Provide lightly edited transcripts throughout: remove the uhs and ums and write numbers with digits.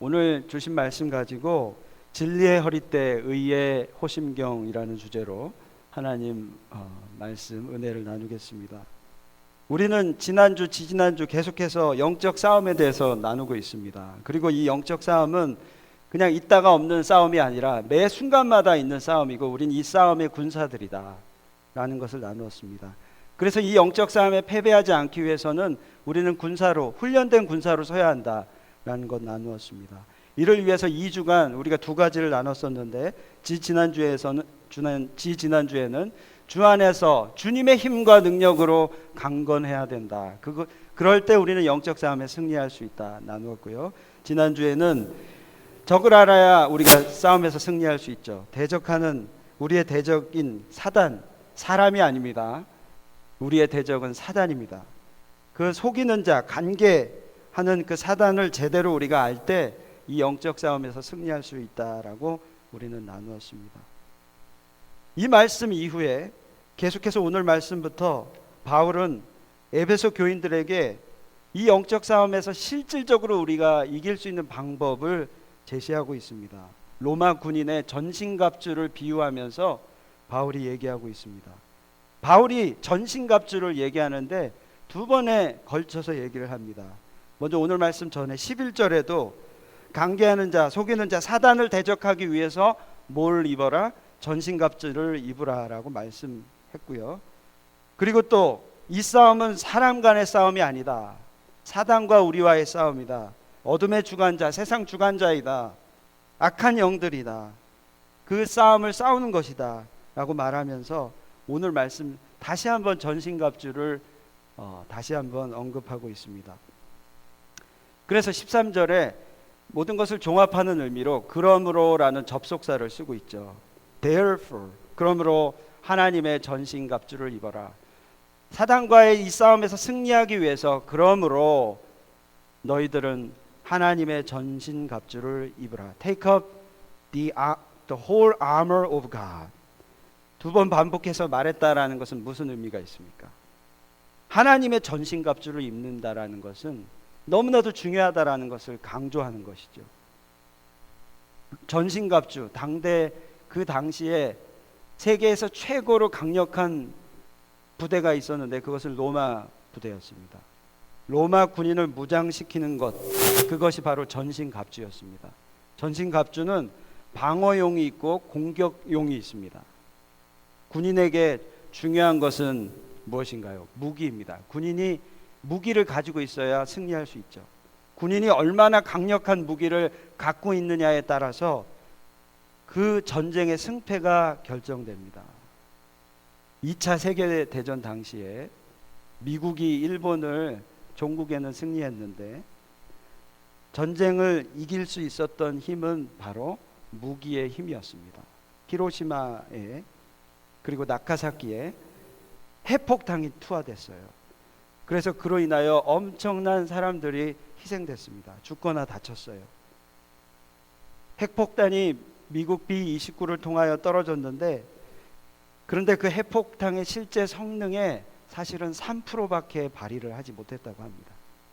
오늘 주신 말씀 가지고 진리의 허리대 의의 호심경이라는 주제로 하나님 말씀 은혜를 나누겠습니다. 우리는 지난주 지지난주 계속해서 영적 싸움에 대해서 나누고 있습니다. 그리고 이 영적 싸움은 그냥 있다가 없는 싸움이 아니라 매 순간마다 있는 싸움이고 우린 이 싸움의 군사들이다 라는 것을 나누었습니다. 그래서 이 영적 싸움에 패배하지 않기 위해서는 우리는 군사로, 훈련된 군사로 서야 한다 라는 것 나누었습니다. 이를 위해서 2주간 우리가 두 가지를 나눴었는데 지지난주에는 주 안에서 주님의 힘과 능력으로 강건해야 된다. 그럴 때 우리는 영적 싸움에 승리할 수 있다 나누었고요. 지난주에는 적을 알아야 우리가 싸움에서 승리할 수 있죠. 대적하는 우리의 대적인 사단, 사람이 아닙니다. 우리의 대적은 사단입니다. 그 속이는 자, 관계하는 그 사단을 제대로 우리가 알 때 이 영적 싸움에서 승리할 수 있다라고 우리는 나누었습니다. 이 말씀 이후에 계속해서 오늘 말씀부터 바울은 에베소 교인들에게 이 영적 싸움에서 실질적으로 우리가 이길 수 있는 방법을 제시하고 있습니다. 로마 군인의 전신갑주를 비유하면서 바울이 얘기하고 있습니다. 바울이 전신갑주를 얘기하는데 두 번에 걸쳐서 얘기를 합니다. 먼저 오늘 말씀 전에 11절에도 관계하는 자, 속이는 자, 사단을 대적하기 위해서 뭘 입어라? 전신갑주를 입으라 라고 말씀했고요. 그리고 또 이 싸움은 사람 간의 싸움이 아니다. 사단과 우리와의 싸움이다. 어둠의 주관자, 세상 주관자이다. 악한 영들이다. 그 싸움을 싸우는 것이다 라고 말하면서 오늘 말씀 다시 한번 전신갑주를 다시 한번 언급하고 있습니다. 그래서 13절에 모든 것을 종합하는 의미로 그러므로라는 접속사를 쓰고 있죠. Therefore, 그러므로 하나님의 전신갑주를 입어라. 사단과의 이 싸움에서 승리하기 위해서 그러므로 너희들은 하나님의 전신갑주를 입으라. Take up the whole armor of God. 두 번 반복해서 말했다라는 것은 무슨 의미가 있습니까? 하나님의 전신갑주를 입는다라는 것은 너무나도 중요하다라는 것을 강조하는 것이죠. 전신갑주, 그 당시에 세계에서 최고로 강력한 부대가 있었는데 그것은 로마 부대였습니다. 로마 군인을 무장시키는 것, 그것이 바로 전신갑주였습니다. 전신갑주는 방어용이 있고 공격용이 있습니다. 군인에게 중요한 것은 무엇인가요? 무기입니다. 군인이 무기를 가지고 있어야 승리할 수 있죠. 군인이 얼마나 강력한 무기를 갖고 있느냐에 따라서 그 전쟁의 승패가 결정됩니다. 2차 세계대전 당시에 미국이 일본을 종국에는 승리했는데 전쟁을 이길 수 있었던 힘은 바로 무기의 힘이었습니다. 히로시마에 그리고 나카사키에 핵폭탄이 투하됐어요. 그래서 그로 인하여 엄청난 사람들이 희생됐습니다. 죽거나 다쳤어요. 핵폭탄이 미국 B-29를 통하여 떨어졌는데 그런데 그 핵폭탄의 실제 성능에 사실은 3%밖에 발휘를 하지 못했다고 합니다.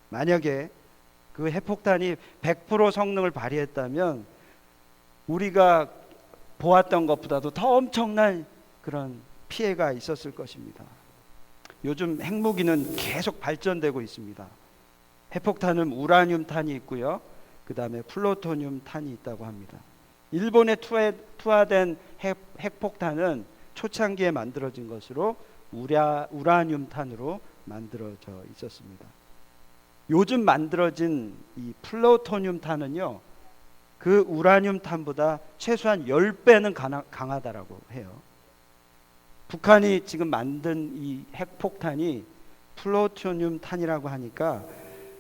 만약에 그 핵폭탄이 100% 성능을 발휘했다면 우리가 보았던 것보다도 더 엄청난 그런 피해가 있었을 것입니다. 요즘 핵무기는 계속 발전되고 있습니다. 핵폭탄은 우라늄 탄이 있고요. 그 다음에 플루토늄 탄이 있다고 합니다. 일본에 투하된 핵폭탄은 초창기에 만들어진 것으로 우라늄 탄으로 만들어져 있었습니다. 요즘 만들어진 이 플루토늄 탄은요, 그 우라늄 탄보다 최소한 10배는 강하다라고 해요. 북한이 지금 만든 이 핵폭탄이 플루토늄 탄이라고 하니까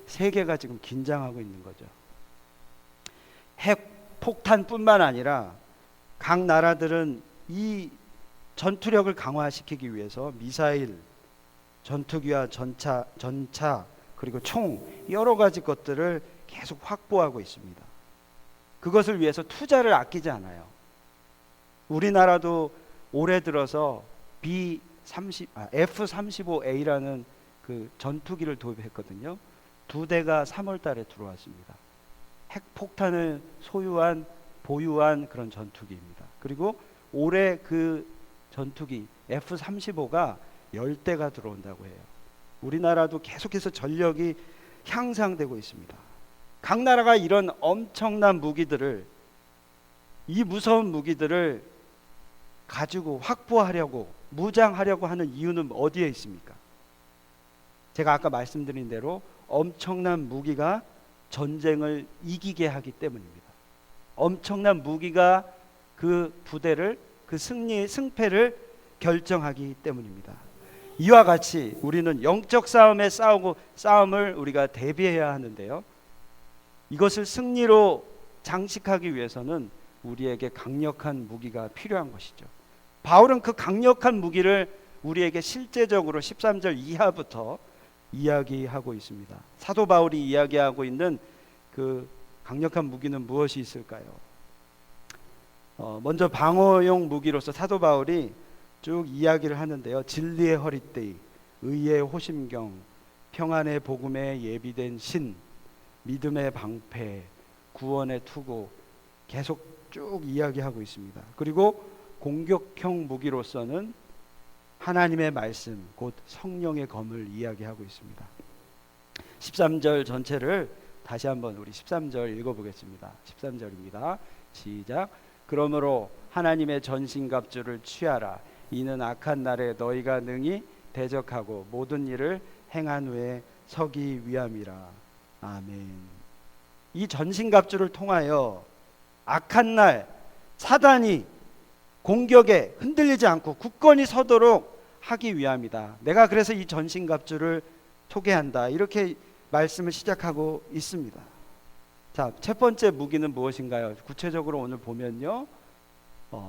세계가 지금 긴장하고 있는 거죠. 핵폭탄뿐만 아니라 각 나라들은 이 전투력을 강화시키기 위해서 미사일, 전투기와 전차 그리고 총 여러 가지 것들을 계속 확보하고 있습니다. 그것을 위해서 투자를 아끼지 않아요. 우리나라도 올해 들어서 F-35A라는 그 전투기를 도입했거든요. 2대가 3월 달에 들어왔습니다. 핵폭탄을 보유한 그런 전투기입니다. 그리고 올해 그 전투기 F-35가 10대가 들어온다고 해요. 우리나라도 계속해서 전력이 향상되고 있습니다. 각 나라가 이런 엄청난 무기들을, 이 무서운 무기들을 가지고 확보하려고, 무장하려고 하는 이유는 어디에 있습니까? 제가 아까 말씀드린 대로 엄청난 무기가 전쟁을 이기게 하기 때문입니다. 엄청난 무기가 그 부대를, 그 승패를 결정하기 때문입니다. 이와 같이 우리는 영적 싸움을 우리가 대비해야 하는데요. 이것을 승리로 장식하기 위해서는 우리에게 강력한 무기가 필요한 것이죠. 바울은 그 강력한 무기를 우리에게 실제적으로 13절 이하부터 이야기하고 있습니다. 사도 바울이 이야기하고 있는 그 강력한 무기는 무엇이 있을까요? 먼저 방어용 무기로서 사도 바울이 쭉 이야기를 하는데요. 진리의 허리띠, 의의 호심경, 평안의 복음에 예비된 신, 믿음의 방패, 구원의 투구, 계속 쭉 이야기하고 있습니다. 그리고 공격형 무기로서는 하나님의 말씀, 곧 성령의 검을 이야기하고 있습니다. 13절 전체를 다시 한번 우리 13절 읽어보겠습니다. 13절입니다. 시작. 그러므로 하나님의 전신갑주를 취하라. 이는 악한 날에 너희가 능히 대적하고 모든 일을 행한 후에 서기 위함이라. 아멘. 이 전신갑주를 통하여 악한 날 사단이 공격에 흔들리지 않고 굳건히 서도록 하기 위함이다. 내가 그래서 이 전신갑주를 소개한다. 이렇게 말씀을 시작하고 있습니다. 자, 첫 번째 무기는 무엇인가요? 구체적으로 오늘 보면요,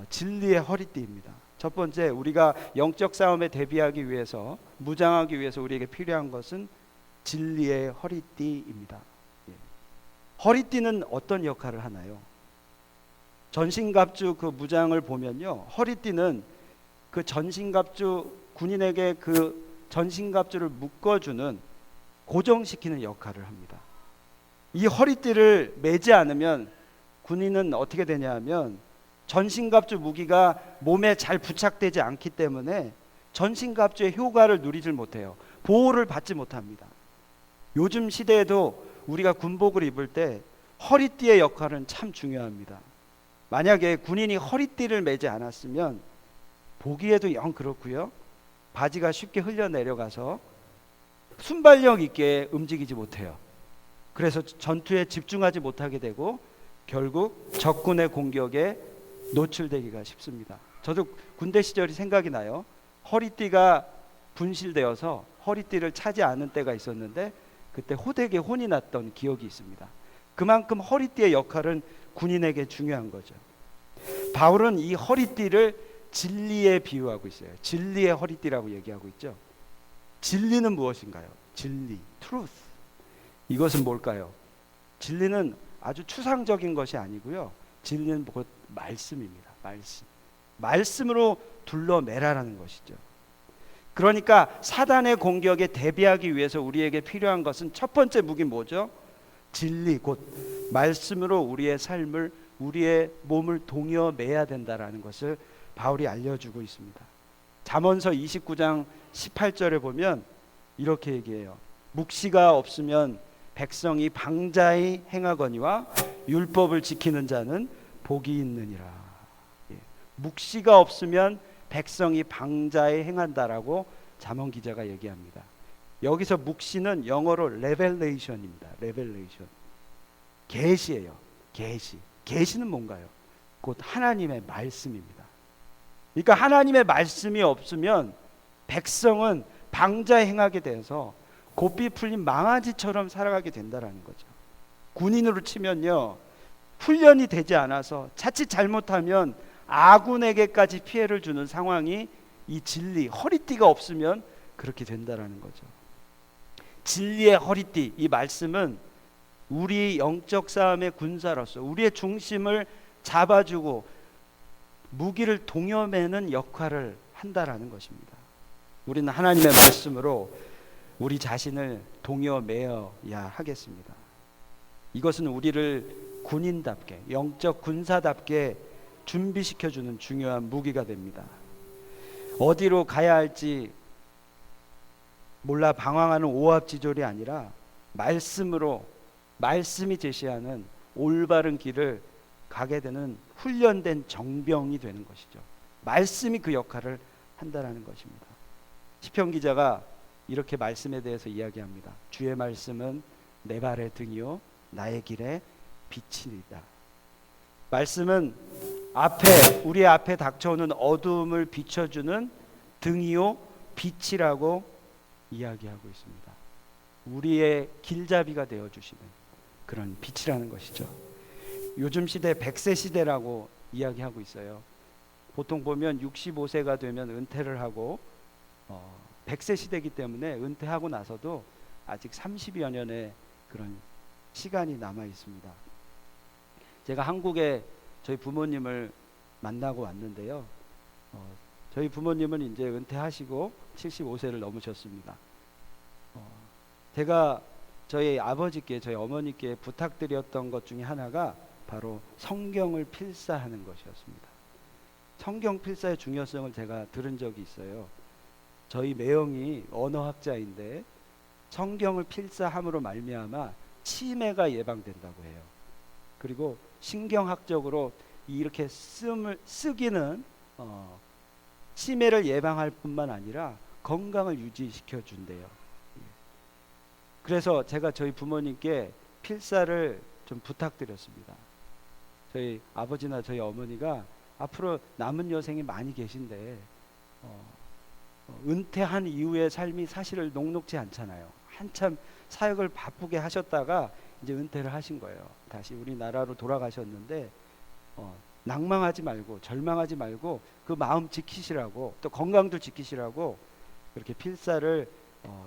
진리의 허리띠입니다. 첫 번째, 우리가 영적 싸움에 대비하기 위해서, 무장하기 위해서 우리에게 필요한 것은 진리의 허리띠입니다. 허리띠는 어떤 역할을 하나요? 전신갑주 그 무장을 보면요, 허리띠는 그 전신갑주, 군인에게 그 전신갑주를 묶어주는, 고정시키는 역할을 합니다. 이 허리띠를 매지 않으면 군인은 어떻게 되냐 하면 전신갑주 무기가 몸에 잘 부착되지 않기 때문에 전신갑주의 효과를 누리질 못해요. 보호를 받지 못합니다. 요즘 시대에도 우리가 군복을 입을 때 허리띠의 역할은 참 중요합니다. 만약에 군인이 허리띠를 매지 않았으면 보기에도 영 그렇고요, 바지가 쉽게 흘러내려가서 순발력 있게 움직이지 못해요. 그래서 전투에 집중하지 못하게 되고 결국 적군의 공격에 노출되기가 쉽습니다. 저도 군대 시절이 생각이 나요. 허리띠가 분실되어서 허리띠를 차지 않은 때가 있었는데 그때 호되게 혼이 났던 기억이 있습니다. 그만큼 허리띠의 역할은 군인에게 중요한 거죠. 바울은 이 허리띠를 진리에 비유하고 있어요. 진리의 허리띠라고 얘기하고 있죠. 진리는 무엇인가요? 진리, truth. 이것은 뭘까요? 진리는 아주 추상적인 것이 아니고요, 진리는 곧 말씀입니다. 말씀으로 둘러매라라는 것이죠. 그러니까 사단의 공격에 대비하기 위해서 우리에게 필요한 것은 첫 번째 무기 뭐죠? 진리, 곧 말씀으로 우리의 삶을, 우리의 몸을 동여매야 된다라는 것을 바울이 알려주고 있습니다. 잠언서 29장 18절에 보면 이렇게 얘기해요. 묵시가 없으면 백성이 방자히 행하거니와 율법을 지키는 자는 복이 있느니라. 묵시가 없으면 백성이 방자히 행한다라고 잠언 기자가 얘기합니다. 여기서 묵시는 영어로 레벨레이션입니다. 레벨레이션. 계시예요. 계시. 계시는 뭔가요? 곧 하나님의 말씀입니다. 그러니까 하나님의 말씀이 없으면 백성은 방자히 행하게 돼서 고삐 풀린 망아지처럼 살아가게 된다라는 거죠. 군인으로 치면요, 훈련이 되지 않아서 자칫 잘못하면 아군에게까지 피해를 주는 상황이, 이 진리, 허리띠가 없으면 그렇게 된다라는 거죠. 진리의 허리띠, 이 말씀은 우리 영적 싸움의 군사로서 우리의 중심을 잡아주고 무기를 동여매는 역할을 한다라는 것입니다. 우리는 하나님의 말씀으로 우리 자신을 동여매어야 하겠습니다. 이것은 우리를 군인답게, 영적 군사답게 준비시켜주는 중요한 무기가 됩니다. 어디로 가야 할지 몰라 방황하는 오합지졸이 아니라 말씀으로, 말씀이 제시하는 올바른 길을 가게 되는 훈련된 정병이 되는 것이죠. 말씀이 그 역할을 한다는 것입니다. 시편 기자가 이렇게 말씀에 대해서 이야기합니다. 주의 말씀은 내 발의 등이요 나의 길에 빛이니이다. 말씀은 우리 앞에 닥쳐오는 어둠을 비춰주는 등이요 빛이라고 이야기하고 있습니다. 우리의 길잡이가 되어주시는 그런 빛이라는 것이죠. 요즘 시대 100세 시대라고 이야기하고 있어요. 보통 보면 65세가 되면 은퇴를 하고 100세 시대이기 때문에 은퇴하고 나서도 아직 30여 년의 그런 시간이 남아 있습니다. 제가 한국에 저희 부모님을 만나고 왔는데요. 저희 부모님은 이제 은퇴하시고 75세를 넘으셨습니다. 제가 저희 아버지께, 저희 어머니께 부탁드렸던 것 중에 하나가 바로 성경을 필사하는 것이었습니다. 성경 필사의 중요성을 제가 들은 적이 있어요. 저희 매형이 언어학자인데 성경을 필사함으로 말미암아 치매가 예방된다고 해요. 그리고 신경학적으로 이렇게 쓰기는 치매를 예방할 뿐만 아니라 건강을 유지시켜 준대요. 그래서 제가 저희 부모님께 필사를 좀 부탁드렸습니다. 저희 아버지나 저희 어머니가 앞으로 남은 여생이 많이 계신데 은퇴한 이후의 삶이 사실 녹록지 않잖아요. 한참 사역을 바쁘게 하셨다가 이제 은퇴를 하신 거예요. 다시 우리나라로 돌아가셨는데 낭망하지 말고 절망하지 말고 그 마음 지키시라고, 또 건강도 지키시라고 그렇게 필사를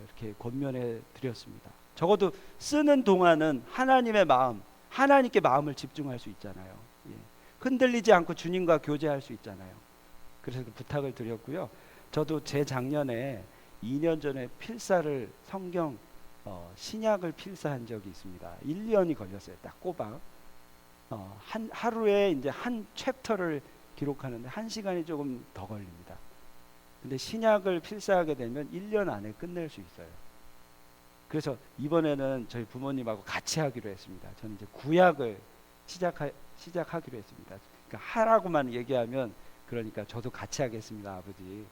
이렇게 권면해 드렸습니다. 적어도 쓰는 동안은 하나님의 마음, 하나님께 마음을 집중할 수 있잖아요. 흔들리지 않고 주님과 교제할 수 있잖아요. 그래서 그 부탁을 드렸고요. 저도 재작년에 2년 전에 필사를 성경 신약을 필사한 적이 있습니다. 1년이 걸렸어요. 딱 꼬박. 하루에 이제 한 챕터를 기록하는데 1시간이 조금 더 걸립니다. 근데 신약을 필사하게 되면 1년 안에 끝낼 수 있어요. 그래서 이번에는 저희 부모님하고 같이 하기로 했습니다. 저는 이제 구약을 시작하기로 했습니다. 그러니까 하라고만 얘기하면, 그러니까 저도 같이 하겠습니다, 아버지.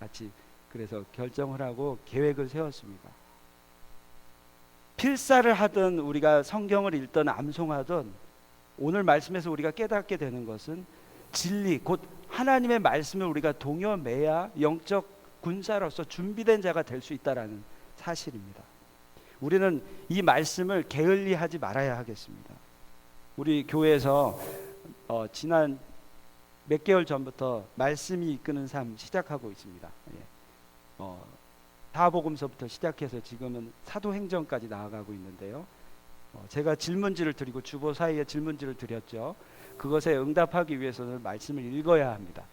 같이. 그래서 결정을 하고 계획을 세웠습니다. 필사를 하든 우리가 성경을 읽든 암송하든 오늘 말씀에서 우리가 깨닫게 되는 것은 진리, 곧 하나님의 말씀을 우리가 동요매야 영적 군사로서 준비된 자가 될 수 있다라는 사실입니다. 우리는 이 말씀을 게을리하지 말아야 하겠습니다. 우리 교회에서 지난 몇 개월 전부터 말씀이 이끄는 삶 시작하고 있습니다. 사복음서부터 시작해서 지금은 사도행전까지 나아가고 있는데요. 제가 질문지를 드리고 주보 사이에 질문지를 드렸죠. 그것에 응답하기 위해서는 말씀을 읽어야 합니다.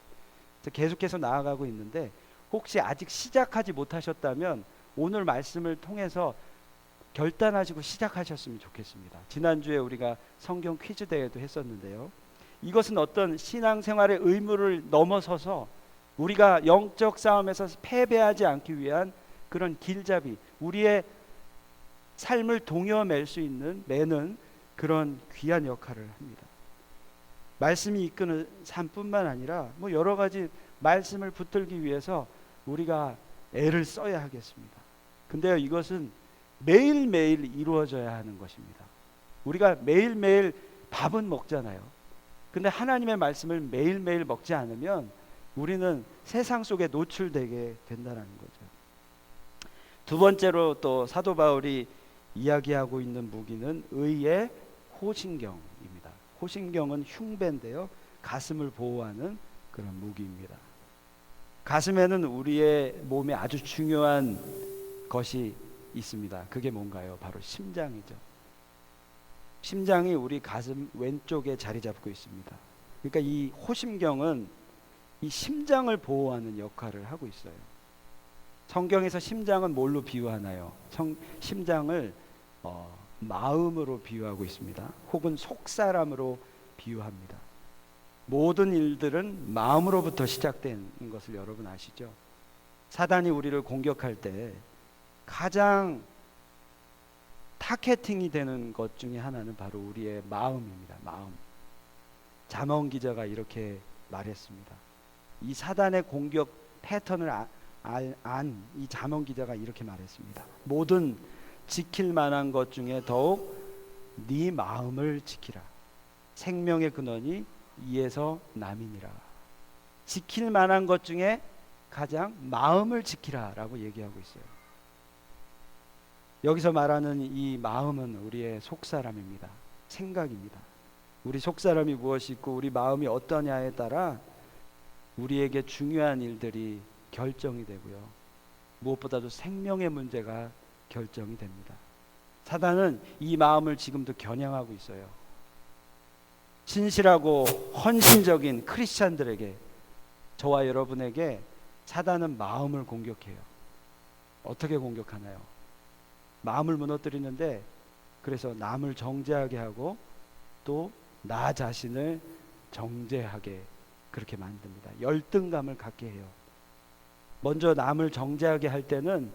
계속해서 나아가고 있는데 혹시 아직 시작하지 못하셨다면 오늘 말씀을 통해서 결단하시고 시작하셨으면 좋겠습니다. 지난주에 우리가 성경 퀴즈 대회도 했었는데요. 이것은 어떤 신앙생활의 의무를 넘어서서 우리가 영적 싸움에서 패배하지 않기 위한 그런 길잡이, 우리의 삶을 동요맬 수 있는, 매는 그런 귀한 역할을 합니다. 말씀이 이끄는 삶뿐만 아니라 여러 가지 말씀을 붙들기 위해서 우리가 애를 써야 하겠습니다. 근데요, 이것은 매일매일 이루어져야 하는 것입니다. 우리가 매일매일 밥은 먹잖아요. 근데 하나님의 말씀을 매일매일 먹지 않으면 우리는 세상 속에 노출되게 된다는 거죠. 두 번째로 또 사도 바울이 이야기하고 있는 무기는 의의 호신경입니다. 호신경은 흉배인데요, 가슴을 보호하는 그런 무기입니다. 가슴에는 우리의 몸에 아주 중요한 것이 있습니다. 그게 뭔가요? 바로 심장이죠. 심장이 우리 가슴 왼쪽에 자리 잡고 있습니다. 그러니까 이 호심경은 이 심장을 보호하는 역할을 하고 있어요. 성경에서 심장은 뭘로 비유하나요? 심장을 마음으로 비유하고 있습니다. 혹은 속사람으로 비유합니다. 모든 일들은 마음으로부터 시작된 것을 여러분 아시죠? 사단이 우리를 공격할 때 가장 타겟팅이 되는 것 중에 하나는 바로 우리의 마음입니다. 마음. 잠언 기자가 이렇게 말했습니다. 이 사단의 공격 패턴을 안 이 잠언 기자가 이렇게 말했습니다. 모든 지킬 만한 것 중에 더욱 네 마음을 지키라. 생명의 근원이 이에서 남이니라. 지킬 만한 것 중에 가장 마음을 지키라라고 얘기하고 있어요. 여기서 말하는 이 마음은 우리의 속사람입니다. 생각입니다. 우리 속사람이 무엇이 있고 우리 마음이 어떠냐에 따라 우리에게 중요한 일들이 결정이 되고요. 무엇보다도 생명의 문제가 결정이 됩니다. 사단은 이 마음을 지금도 겨냥하고 있어요. 신실하고 헌신적인 크리스찬들에게, 저와 여러분에게 사단은 마음을 공격해요. 어떻게 공격하나요? 마음을 무너뜨리는데, 그래서 남을 정죄하게 하고 또 나 자신을 정죄하게 그렇게 만듭니다. 열등감을 갖게 해요. 먼저 남을 정죄하게 할 때는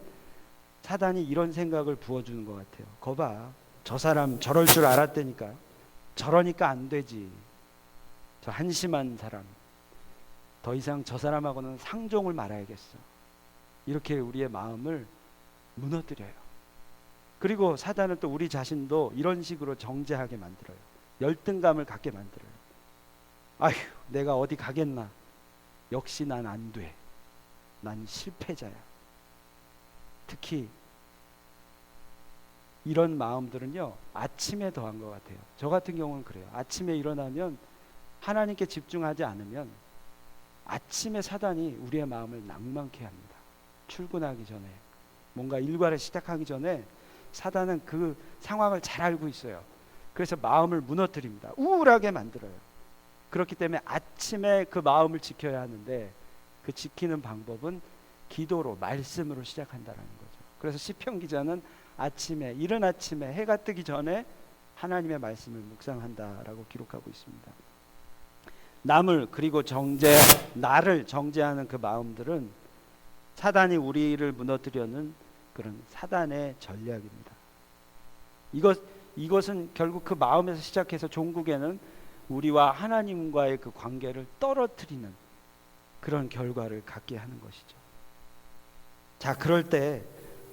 사단이 이런 생각을 부어주는 것 같아요. 거봐, 저 사람 저럴 줄 알았다니까. 저러니까 안 되지. 저 한심한 사람, 더 이상 저 사람하고는 상종을 말아야겠어. 이렇게 우리의 마음을 무너뜨려요. 그리고 사단은 또 우리 자신도 이런 식으로 정죄하게 만들어요. 열등감을 갖게 만들어요. 아휴, 내가 어디 가겠나. 역시 난 안 돼. 난 실패자야. 특히 이런 마음들은요, 아침에 더한 것 같아요. 저 같은 경우는 그래요. 아침에 일어나면 하나님께 집중하지 않으면 아침에 사단이 우리의 마음을 낭만케 합니다. 출근하기 전에, 뭔가 일과를 시작하기 전에 사단은 그 상황을 잘 알고 있어요. 그래서 마음을 무너뜨립니다. 우울하게 만들어요. 그렇기 때문에 아침에 그 마음을 지켜야 하는데, 그 지키는 방법은 기도로, 말씀으로 시작한다는 거죠. 그래서 시편 기자는 아침에, 이른 아침에 해가 뜨기 전에 하나님의 말씀을 묵상한다라고 기록하고 있습니다. 남을, 그리고 나를 정죄하는 그 마음들은 사단이 우리를 무너뜨려는 그런 사단의 전략입니다. 이것은 결국 그 마음에서 시작해서 종국에는 우리와 하나님과의 그 관계를 떨어뜨리는 그런 결과를 갖게 하는 것이죠. 자, 그럴 때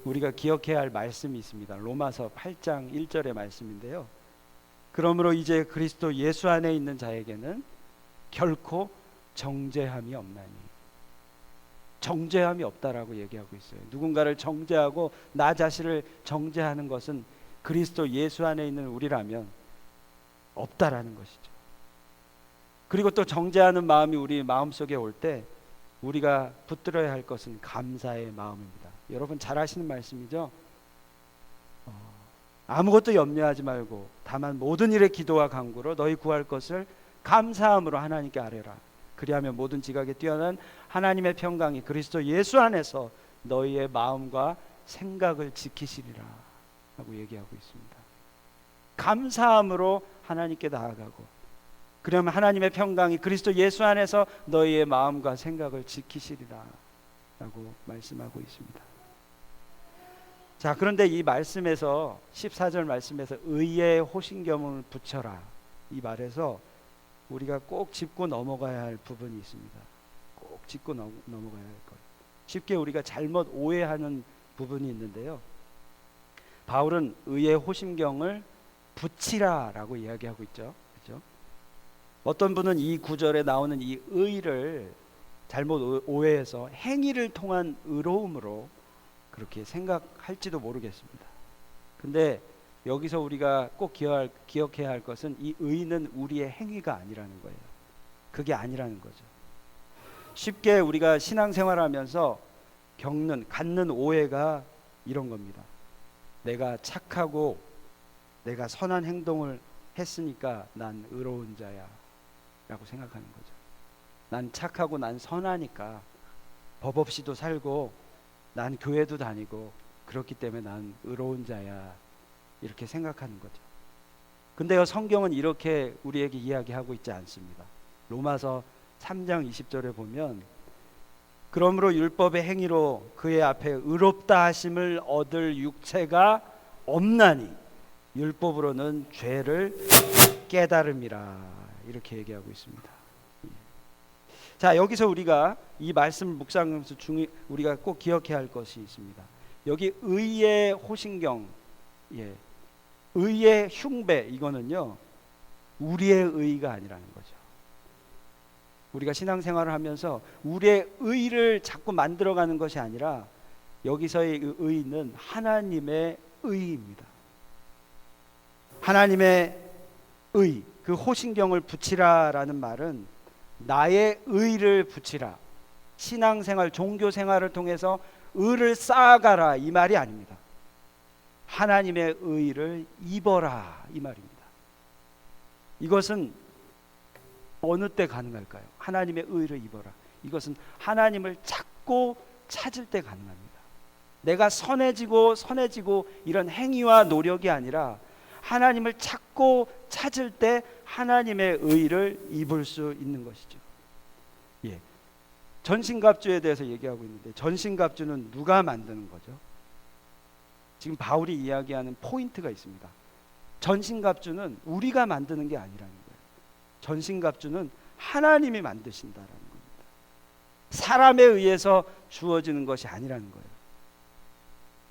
우리가 기억해야 할 말씀이 있습니다. 로마서 8장 1절의 말씀인데요. 그러므로 이제 그리스도 예수 안에 있는 자에게는 결코 정죄함이 없나니. 정죄함이 없다라고 얘기하고 있어요. 누군가를 정죄하고 나 자신을 정죄하는 것은 그리스도 예수 안에 있는 우리라면 없다라는 것이죠. 그리고 또 정죄하는 마음이 우리 마음속에 올 때 우리가 붙들어야 할 것은 감사의 마음입니다. 여러분 잘 아시는 말씀이죠. 아무것도 염려하지 말고 다만 모든 일에 기도와 간구로 너희 구할 것을 감사함으로 하나님께 아뢰라. 그리하면 모든 지각에 뛰어난 하나님의 평강이 그리스도 예수 안에서 너희의 마음과 생각을 지키시리라 라고 얘기하고 있습니다. 감사함으로 하나님께 나아가고, 그러면 하나님의 평강이 그리스도 예수 안에서 너희의 마음과 생각을 지키시리라 라고 말씀하고 있습니다. 자, 그런데 이 말씀에서 14절 말씀에서 의의 호신경을 붙여라, 이 말에서 우리가 꼭 짚고 넘어가야 할 부분이 있습니다. 꼭 짚고 넘어가야 할 것. 쉽게 우리가 잘못 오해하는 부분이 있는데요. 바울은 의의 호심경을 붙이라라고 이야기하고 있죠. 그렇죠? 어떤 분은 이 구절에 나오는 이 의를 잘못 오해해서 행위를 통한 의로움으로 그렇게 생각할지도 모르겠습니다. 근데 여기서 우리가 꼭 기억해야 할 것은 이 의는 우리의 행위가 아니라는 거예요. 그게 아니라는 거죠. 쉽게 우리가 신앙생활하면서 갖는 오해가 이런 겁니다. 내가 착하고 내가 선한 행동을 했으니까 난 의로운 자야 라고 생각하는 거죠. 난 착하고 난 선하니까 법 없이도 살고 난 교회도 다니고 그렇기 때문에 난 의로운 자야, 이렇게 생각하는 거죠. 근데요, 성경은 이렇게 우리에게 이야기하고 있지 않습니다. 로마서 3장 20절에 보면 그러므로 율법의 행위로 그의 앞에 의롭다 하심을 얻을 육체가 없나니 율법으로는 죄를 깨달음이라, 이렇게 얘기하고 있습니다. 자, 여기서 우리가 이 말씀을 묵상하면서 우리가 꼭 기억해야 할 것이 있습니다. 여기 의의 호신경, 의의 흉배, 이거는요 우리의 의가 아니라는 거죠. 우리가 신앙생활을 하면서 우리의 의를 자꾸 만들어가는 것이 아니라 여기서의 의는 하나님의 의입니다. 하나님의 의, 그 호신경을 붙이라라는 말은 나의 의를 붙이라, 신앙생활, 종교생활을 통해서 의를 쌓아가라, 이 말이 아닙니다. 하나님의 의를 입어라, 이 말입니다. 이것은 어느 때 가능할까요? 하나님의 의를 입어라. 이것은 하나님을 찾고 찾을 때 가능합니다. 내가 선해지고 이런 행위와 노력이 아니라 하나님을 찾고 찾을 때 하나님의 의를 입을 수 있는 것이죠. 전신갑주에 대해서 얘기하고 있는데, 전신갑주는 누가 만드는 거죠? 지금 바울이 이야기하는 포인트가 있습니다. 전신갑주는 우리가 만드는 게 아니라는 거예요. 전신갑주는 하나님이 만드신다라는 겁니다. 사람에 의해서 주어지는 것이 아니라는 거예요.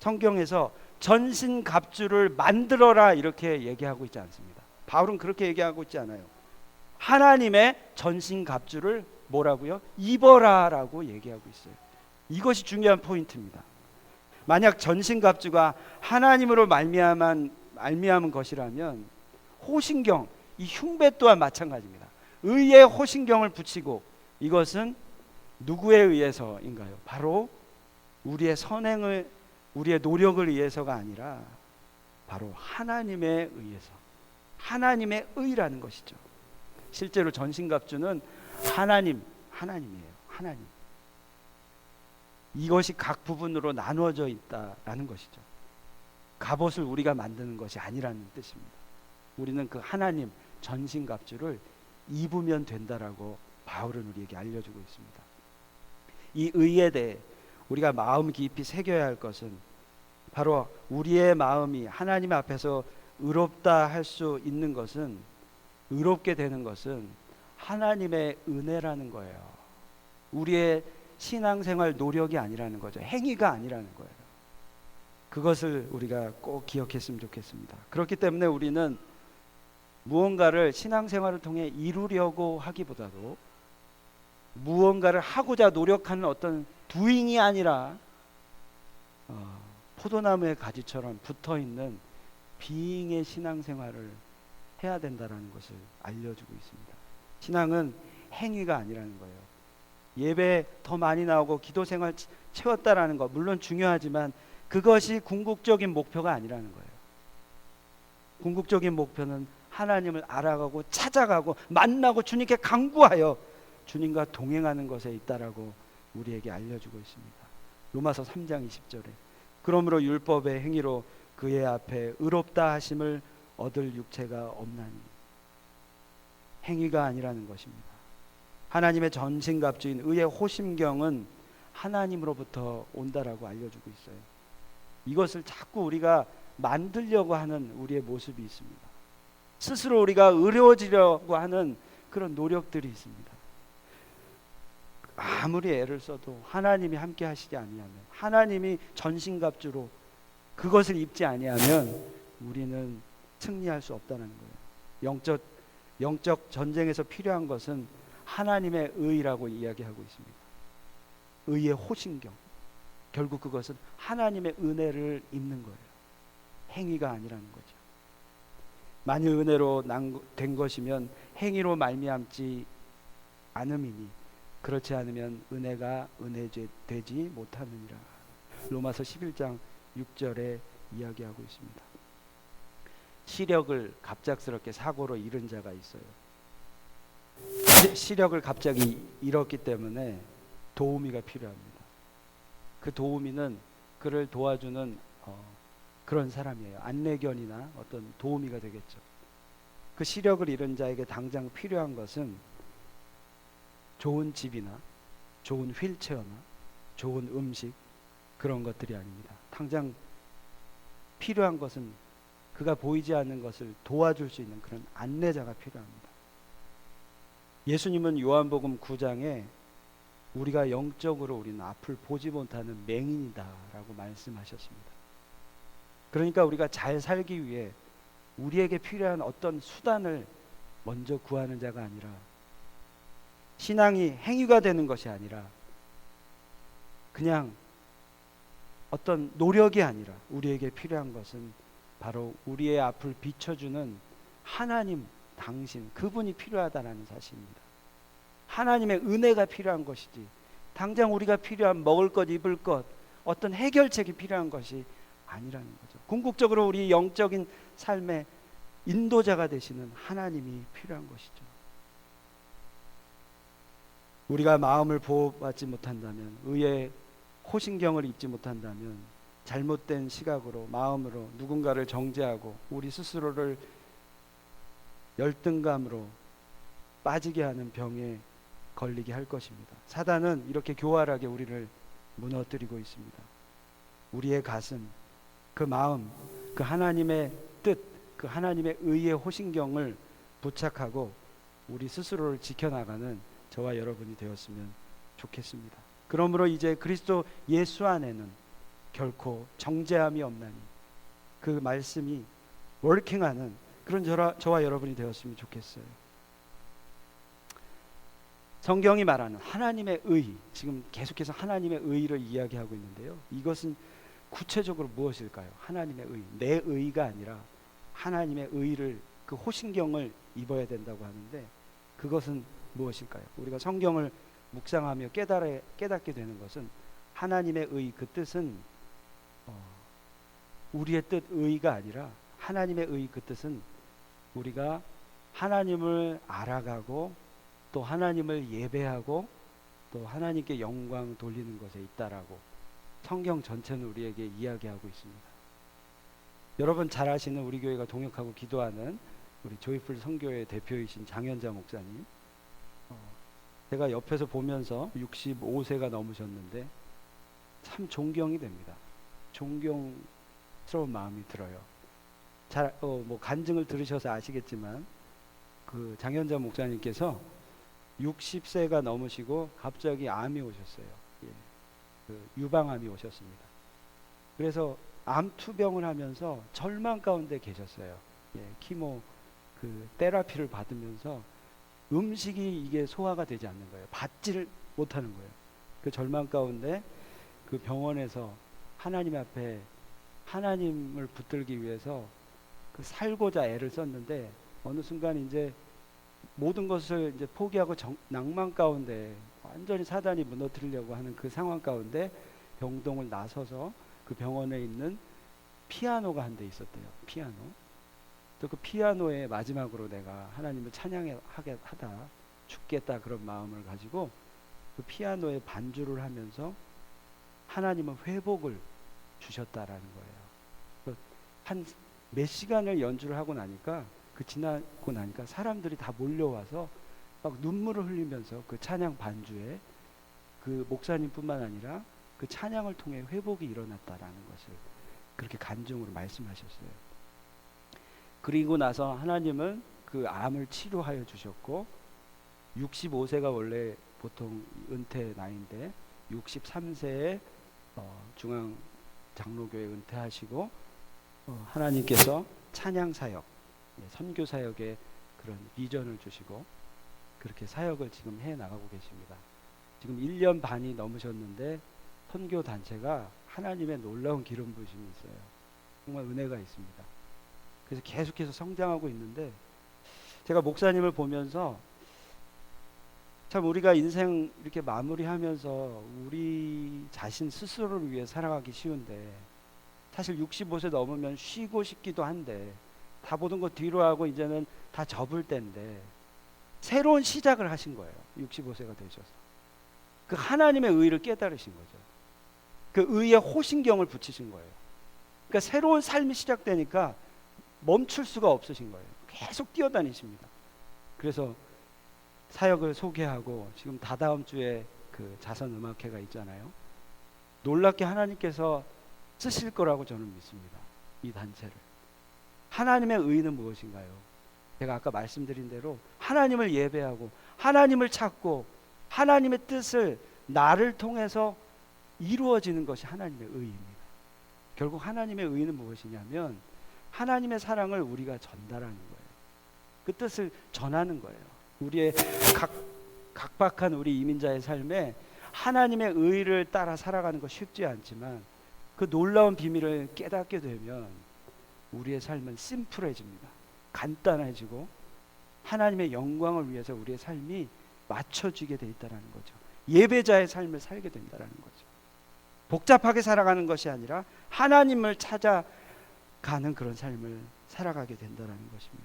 성경에서 전신갑주를 만들어라, 이렇게 얘기하고 있지 않습니다. 바울은 그렇게 얘기하고 있지 않아요. 하나님의 전신갑주를 뭐라고요? 입어라라고 얘기하고 있어요. 이것이 중요한 포인트입니다. 만약 전신갑주가 하나님으로 말미암은 것이라면 호신경, 이 흉배 또한 마찬가지입니다. 의의 호신경을 붙이고, 이것은 누구에 의해서인가요? 바로 우리의 선행을, 우리의 노력을 위해서가 아니라 바로 하나님에 의해서, 하나님의 의라는 것이죠. 실제로 전신갑주는 하나님이에요. 하나님. 이것이 각 부분으로 나누어져 있다라는 것이죠. 갑옷을 우리가 만드는 것이 아니라는 뜻입니다. 우리는 그 하나님 전신갑주를 입으면 된다라고 바울은 우리에게 알려주고 있습니다. 이 의에 대해 우리가 마음 깊이 새겨야 할 것은 바로 우리의 마음이 하나님 앞에서 의롭다 할 수 있는 것은, 의롭게 되는 것은 하나님의 은혜라는 거예요. 우리의 신앙생활 노력이 아니라는 거죠. 행위가 아니라는 거예요. 그것을 우리가 꼭 기억했으면 좋겠습니다. 그렇기 때문에 우리는 무언가를 신앙생활을 통해 이루려고 하기보다도 무언가를 하고자 노력하는 어떤 doing이 아니라 포도나무의 가지처럼 붙어있는 being의 신앙생활을 해야 된다는 것을 알려주고 있습니다. 신앙은 행위가 아니라는 거예요. 예배 더 많이 나오고 기도생활 채웠다라는 것 물론 중요하지만 그것이 궁극적인 목표가 아니라는 거예요. 궁극적인 목표는 하나님을 알아가고 찾아가고 만나고 주님께 간구하여 주님과 동행하는 것에 있다라고 우리에게 알려주고 있습니다. 로마서 3장 20절에 그러므로 율법의 행위로 그의 앞에 의롭다 하심을 얻을 육체가 없나니, 행위가 아니라는 것입니다. 하나님의 전신갑주인 의의 호심경은 하나님으로부터 온다라고 알려주고 있어요. 이것을 자꾸 우리가 만들려고 하는 우리의 모습이 있습니다. 스스로 우리가 의로워지려고 하는 그런 노력들이 있습니다. 아무리 애를 써도 하나님이 함께 하시지 아니하면, 하나님이 전신갑주로 그것을 입지 아니하면 우리는 승리할 수 없다는 거예요. 영적 전쟁에서 필요한 것은 하나님의 의라고 이야기하고 있습니다. 의의 호신경. 결국 그것은 하나님의 은혜를 입는 거예요. 행위가 아니라는 거죠. 만일 은혜로 된 것이면 행위로 말미암지 않음이니 그렇지 않으면 은혜가 은혜되지 못하느니라. 로마서 11장 6절에 이야기하고 있습니다. 시력을 갑작스럽게 사고로 잃은 자가 있어요. 시력을 갑자기 잃었기 때문에 도우미가 필요합니다. 그 도우미는 그를 도와주는 그런 사람이에요. 안내견이나 어떤 도우미가 되겠죠. 그 시력을 잃은 자에게 당장 필요한 것은 좋은 집이나 좋은 휠체어나 좋은 음식, 그런 것들이 아닙니다. 당장 필요한 것은 그가 보이지 않는 것을 도와줄 수 있는 그런 안내자가 필요합니다. 예수님은 요한복음 9장에 우리가 영적으로 우리는 앞을 보지 못하는 맹인이다라고 말씀하셨습니다. 그러니까 우리가 잘 살기 위해 우리에게 필요한 어떤 수단을 먼저 구하는 자가 아니라, 신앙이 행위가 되는 것이 아니라, 그냥 어떤 노력이 아니라 우리에게 필요한 것은 바로 우리의 앞을 비춰주는 하나님, 당신, 그분이 필요하다는 사실입니다. 하나님의 은혜가 필요한 것이지, 당장 우리가 필요한 먹을 것, 입을 것, 어떤 해결책이 필요한 것이 아니라는 거죠. 궁극적으로 우리 영적인 삶의 인도자가 되시는 하나님이 필요한 것이죠. 우리가 마음을 보호받지 못한다면, 의의 호신경을 입지 못한다면, 잘못된 시각으로, 마음으로 누군가를 정죄하고 우리 스스로를 열등감으로 빠지게 하는 병에 걸리게 할 것입니다. 사단은 이렇게 교활하게 우리를 무너뜨리고 있습니다. 우리의 가슴, 그 마음, 그 하나님의 뜻, 그 하나님의 의의 호신경을 부착하고 우리 스스로를 지켜나가는 저와 여러분이 되었으면 좋겠습니다. 그러므로 이제 그리스도 예수 안에는 결코 정죄함이 없나니, 그 말씀이 워킹하는 그런 저와 여러분이 되었으면 좋겠어요. 성경이 말하는 하나님의 의, 지금 계속해서 하나님의 의를 이야기하고 있는데요, 이것은 구체적으로 무엇일까요? 하나님의 의, 내 의가 아니라 하나님의 의를, 그 호신경을 입어야 된다고 하는데, 그것은 무엇일까요? 우리가 성경을 묵상하며 깨닫게 되는 것은, 하나님의 의, 그 뜻은 우리의 뜻 의가 아니라, 하나님의 의, 그 뜻은 우리가 하나님을 알아가고 또 하나님을 예배하고 또 하나님께 영광 돌리는 것에 있다라고 성경 전체는 우리에게 이야기하고 있습니다. 여러분 잘 아시는, 우리 교회가 동역하고 기도하는 우리 조이풀 선교회 대표이신 장현자 목사님, 제가 옆에서 보면서 65세가 넘으셨는데 참 존경이 됩니다. 존경스러운 마음이 들어요. 뭐 간증을 들으셔서 아시겠지만, 그 장현자 목사님께서 60세가 넘으시고 갑자기 암이 오셨어요. 예, 그 유방암이 오셨습니다. 그래서 암 투병을 하면서 절망 가운데 계셨어요. 예, 키모 그 테라피를 받으면서 음식이 이게 소화가 되지 않는 거예요. 받지를 못하는 거예요. 그 절망 가운데 그 병원에서 하나님 앞에 하나님을 붙들기 위해서 그 살고자 애를 썼는데, 어느 순간 이제 모든 것을 이제 포기하고 낭만 가운데 완전히 사단이 무너뜨리려고 하는 그 상황 가운데 병동을 나서서 그 병원에 있는 피아노가 한 대 있었대요. 피아노. 또 그 피아노에 마지막으로 내가 하나님을 찬양하게 하다 죽겠다, 그런 마음을 가지고 그 피아노에 반주를 하면서 하나님은 회복을 주셨다라는 거예요. 한 몇 시간을 연주를 하고 나니까, 지나고 나니까 사람들이 다 몰려와서 막 눈물을 흘리면서 그 찬양 반주에 그 목사님뿐만 아니라 그 찬양을 통해 회복이 일어났다라는 것을 그렇게 간증으로 말씀하셨어요. 그리고 나서 하나님은 그 암을 치료하여 주셨고, 65세가 원래 보통 은퇴 나이인데 63세에 중앙 장로교회 은퇴하시고 하나님께서 찬양 사역, 선교 사역에 그런 비전을 주시고 그렇게 사역을 지금 해 나가고 계십니다. 지금 1년 반이 넘으셨는데 선교 단체가 하나님의 놀라운 기름 부으심이 있어요. 정말 은혜가 있습니다. 그래서 계속해서 성장하고 있는데, 제가 목사님을 보면서 참 우리가 인생 이렇게 마무리하면서 우리 자신 스스로를 위해 살아가기 쉬운데, 사실 65세 넘으면 쉬고 싶기도 한데, 다 모든 거 뒤로 하고 이제는 다 접을 때인데 새로운 시작을 하신 거예요. 65세가 되셔서 그 하나님의 의를 깨달으신 거죠. 그 의의 호신경을 붙이신 거예요. 그러니까 새로운 삶이 시작되니까 멈출 수가 없으신 거예요. 계속 뛰어다니십니다. 그래서 사역을 소개하고 지금 다다음 주에 그 자선음악회가 있잖아요. 놀랍게 하나님께서 쓰실 거라고 저는 믿습니다. 이 단체를. 하나님의 의는 무엇인가요? 제가 아까 말씀드린 대로 하나님을 예배하고 하나님을 찾고 하나님의 뜻을 나를 통해서 이루어지는 것이 하나님의 의입니다. 결국 하나님의 의는 무엇이냐면 하나님의 사랑을 우리가 전달하는 거예요. 그 뜻을 전하는 거예요. 우리의 각박한 우리 이민자의 삶에 하나님의 의를 따라 살아가는 거 쉽지 않지만 그 놀라운 비밀을 깨닫게 되면 우리의 삶은 심플해집니다. 간단해지고 하나님의 영광을 위해서 우리의 삶이 맞춰지게 돼 있다는 거죠. 예배자의 삶을 살게 된다는 거죠. 복잡하게 살아가는 것이 아니라 하나님을 찾아가는 그런 삶을 살아가게 된다는 것입니다.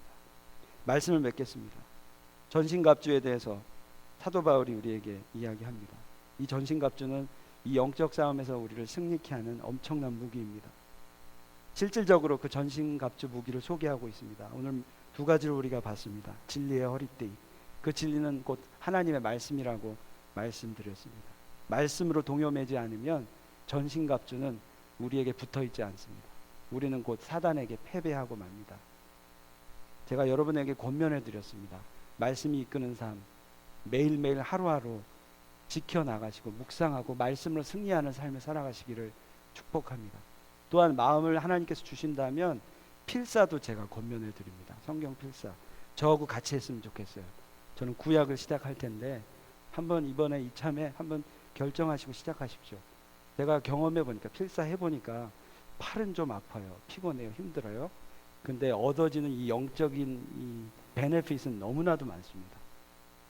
말씀을 맺겠습니다. 전신갑주에 대해서 사도 바울이 우리에게 이야기합니다. 이 전신갑주는 이 영적 싸움에서 우리를 승리케 하는 엄청난 무기입니다. 실질적으로 그 전신갑주 무기를 소개하고 있습니다. 오늘 두 가지를 우리가 봤습니다. 진리의 허리띠. 그 진리는 곧 하나님의 말씀이라고 말씀드렸습니다. 말씀으로 동요매지 않으면 전신갑주는 우리에게 붙어있지 않습니다. 우리는 곧 사단에게 패배하고 맙니다. 제가 여러분에게 권면해 드렸습니다. 말씀이 이끄는 삶, 매일매일 하루하루 지켜나가시고 묵상하고 말씀으로 승리하는 삶을 살아가시기를 축복합니다. 또한 마음을 하나님께서 주신다면 필사도 제가 권면해 드립니다. 성경 필사. 저하고 같이 했으면 좋겠어요. 저는 구약을 시작할 텐데 한번 이번에 이참에 한번 결정하시고 시작하십시오. 제가 경험해 보니까 필사해 보니까 팔은 좀 아파요. 피곤해요. 힘들어요. 근데 얻어지는 이 영적인 이 베네핏은 너무나도 많습니다.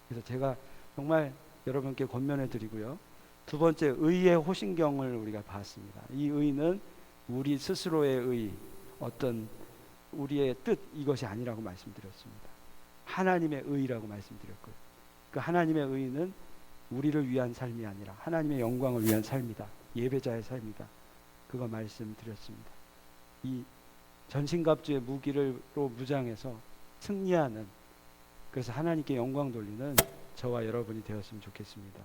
그래서 제가 정말 여러분께 권면해 드리고요. 두 번째, 의의 호신경을 우리가 봤습니다. 이 의는 우리 스스로의 의, 어떤 우리의 뜻, 이것이 아니라고 말씀드렸습니다. 하나님의 의라고 말씀드렸고요. 그 하나님의 의는 우리를 위한 삶이 아니라 하나님의 영광을 위한 삶이다. 예배자의 삶이다. 그거 말씀드렸습니다. 이 전신갑주의 무기로 무장해서 승리하는, 그래서 하나님께 영광 돌리는 저와 여러분이 되었으면 좋겠습니다.